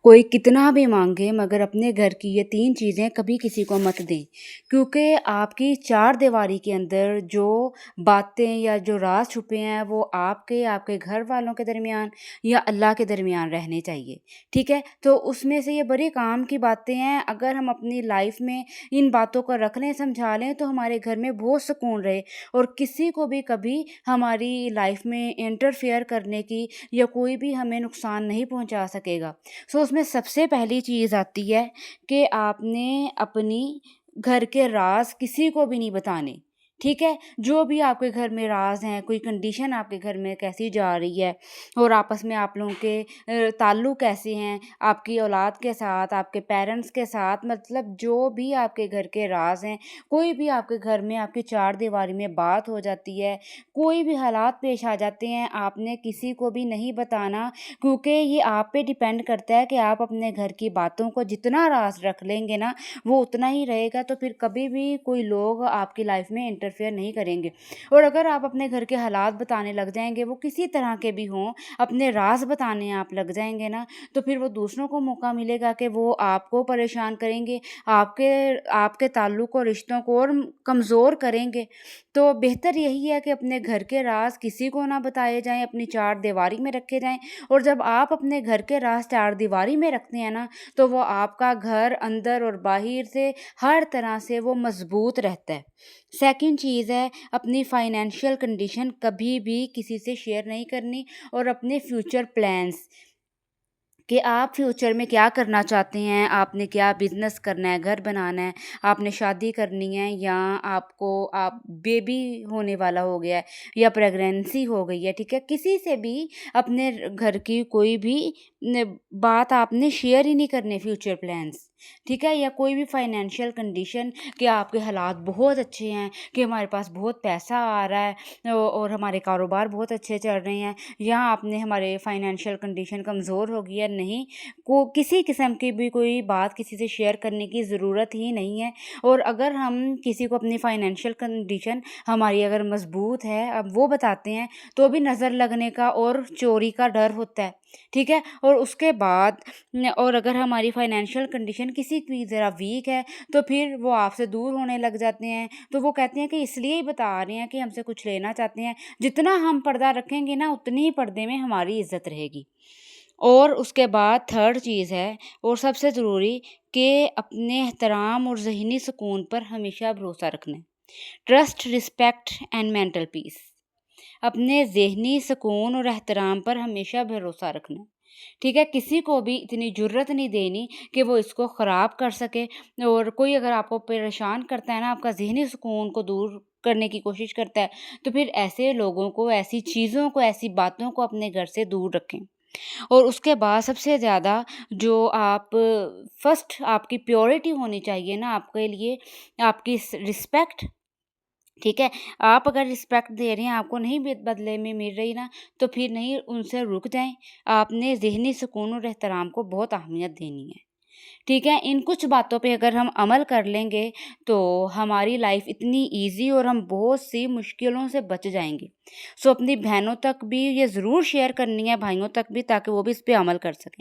کوئی کتنا بھی مانگے مگر اپنے گھر کی یہ 3 چیزیں کبھی کسی کو مت دیں، کیونکہ آپ کی چار دیواری کے اندر جو باتیں یا جو راز چھپے ہیں وہ آپ کے گھر والوں کے درمیان یا اللہ کے درمیان رہنے چاہیے، ٹھیک ہے؟ تو اس میں سے یہ بڑے کام کی باتیں ہیں، اگر ہم اپنی لائف میں ان باتوں کو رکھ لیں، سمجھا لیں تو ہمارے گھر میں بہت سکون رہے اور کسی کو بھی کبھی ہماری لائف میں انٹرفیئر کرنے کی یا کوئی بھی ہمیں نقصان نہیں پہنچا سکے گا۔ اس میں سب سے پہلی چیز آتی ہے کہ آپ نے اپنی گھر کے راز کسی کو بھی نہیں بتانے، ٹھیک ہے؟ جو بھی آپ کے گھر میں راز ہیں، کوئی کنڈیشن آپ کے گھر میں کیسی جا رہی ہے اور آپس میں آپ لوگوں کے تعلق کیسے ہیں، آپ کی اولاد کے ساتھ، آپ کے پیرنٹس کے ساتھ، مطلب جو بھی آپ کے گھر کے راز ہیں، کوئی بھی آپ کے گھر میں آپ کی چار دیواری میں بات ہو جاتی ہے، کوئی بھی حالات پیش آ جاتے ہیں، آپ نے کسی کو بھی نہیں بتانا، کیونکہ یہ آپ پہ ڈیپینڈ کرتا ہے کہ آپ اپنے گھر کی باتوں کو جتنا راز رکھ لیں گے نا وہ اتنا ہی رہے گا، تو پھر کبھی بھی کوئی لوگ آپ کی لائف میں انٹرفیئر نہیں کریں گے۔ اور اگر آپ اپنے گھر کے حالات بتانے لگ جائیں گے، وہ کسی طرح کے بھی ہوں، اپنے راز بتانے آپ لگ جائیں گے نا، تو پھر وہ دوسروں کو موقع ملے گا کہ وہ آپ کو پریشان کریں گے، آپ کے تعلق اور رشتوں کو اور کمزور کریں گے۔ تو بہتر یہی ہے کہ اپنے گھر کے راز کسی کو نہ بتائے جائیں، اپنی چار دیواری میں رکھے جائیں، اور جب آپ اپنے گھر کے راز چار دیواری میں رکھتے ہیں نا تو وہ آپ کا گھر اندر اور باہر سے ہر طرح سے وہ مضبوط رہتا ہے۔ سیکنڈ چیز ہے، اپنی فائنینشیل کنڈیشن کبھی بھی کسی سے شیئر نہیں کرنی، اور اپنے فیوچر پلانس کہ آپ فیوچر میں کیا کرنا چاہتے ہیں، آپ نے کیا بزنس کرنا ہے، گھر بنانا ہے، آپ نے شادی کرنی ہے، یا آپ بیبی ہونے والا ہو گیا ہے یا پریگنینسی ہو گئی ہے، ٹھیک ہے؟ کسی سے بھی اپنے گھر کی کوئی بھی بات آپ نے شیئر ہی نہیں کرنے، فیوچر پلانس، ٹھیک ہے؟ یا کوئی بھی فائنینشیل کنڈیشن کہ آپ کے حالات بہت اچھے ہیں، کہ ہمارے پاس بہت پیسہ آ رہا ہے اور ہمارے کاروبار بہت اچھے چل رہے ہیں، یا آپ نے ہمارے فائنینشیل کنڈیشن کمزور ہو گئی ہے، نہیں، کسی قسم کی بھی کوئی بات کسی سے شیئر کرنے کی ضرورت ہی نہیں ہے۔ اور اگر ہم کسی کو اپنی فائنینشیل کنڈیشن ہماری اگر مضبوط ہے اب وہ بتاتے ہیں تو بھی نظر لگنے کا اور چوری کا ڈر ہوتا ہے، ٹھیک ہے؟ اور اس کے بعد اور اگر ہماری فائنینشیل کنڈیشن کسی کی ذرا ویک ہے تو پھر وہ آپ سے دور ہونے لگ جاتے ہیں، تو وہ کہتے ہیں کہ اس لیے ہی بتا رہے ہیں کہ ہم سے کچھ لینا چاہتے ہیں، جتنا ہم پردہ رکھیں گے نا اتنی ہی پردے میں ہماری عزت رہے گی۔ اور اس کے بعد تھرڈ چیز ہے اور سب سے ضروری، کہ اپنے احترام اور ذہنی سکون پر ہمیشہ بھروسہ رکھنا ہے۔ Trust, respect and mental peace, اپنے ذہنی سکون اور احترام پر ہمیشہ بھروسہ رکھنا ہے، ٹھیک ہے؟ کسی کو بھی اتنی جرت نہیں دینی کہ وہ اس کو خراب کر سکے، اور کوئی اگر آپ کو پریشان کرتا ہے نا، آپ کا ذہنی سکون کو دور کرنے کی کوشش کرتا ہے، تو پھر ایسے لوگوں کو، ایسی چیزوں کو، ایسی باتوں کو اپنے گھر سے دور رکھیں۔ اور اس کے بعد سب سے زیادہ جو آپ فرسٹ آپ کی پیورٹی ہونی چاہیے نا آپ کے لیے، آپ کی رسپیکٹ، ٹھیک ہے؟ آپ اگر رسپیکٹ دے رہے ہیں، آپ کو نہیں بدلے میں مل رہی نا، تو پھر نہیں، ان سے رک جائیں۔ آپ نے ذہنی سکون اور احترام کو بہت اہمیت دینی ہے، ٹھیک ہے؟ ان کچھ باتوں پہ اگر ہم عمل کر لیں گے تو ہماری لائف اتنی ایزی اور ہم بہت سی مشکلوں سے بچ جائیں گے۔ اپنی بہنوں تک بھی یہ ضرور شیئر کرنی ہے، بھائیوں تک بھی، تاکہ وہ بھی اس پہ عمل کر سکیں۔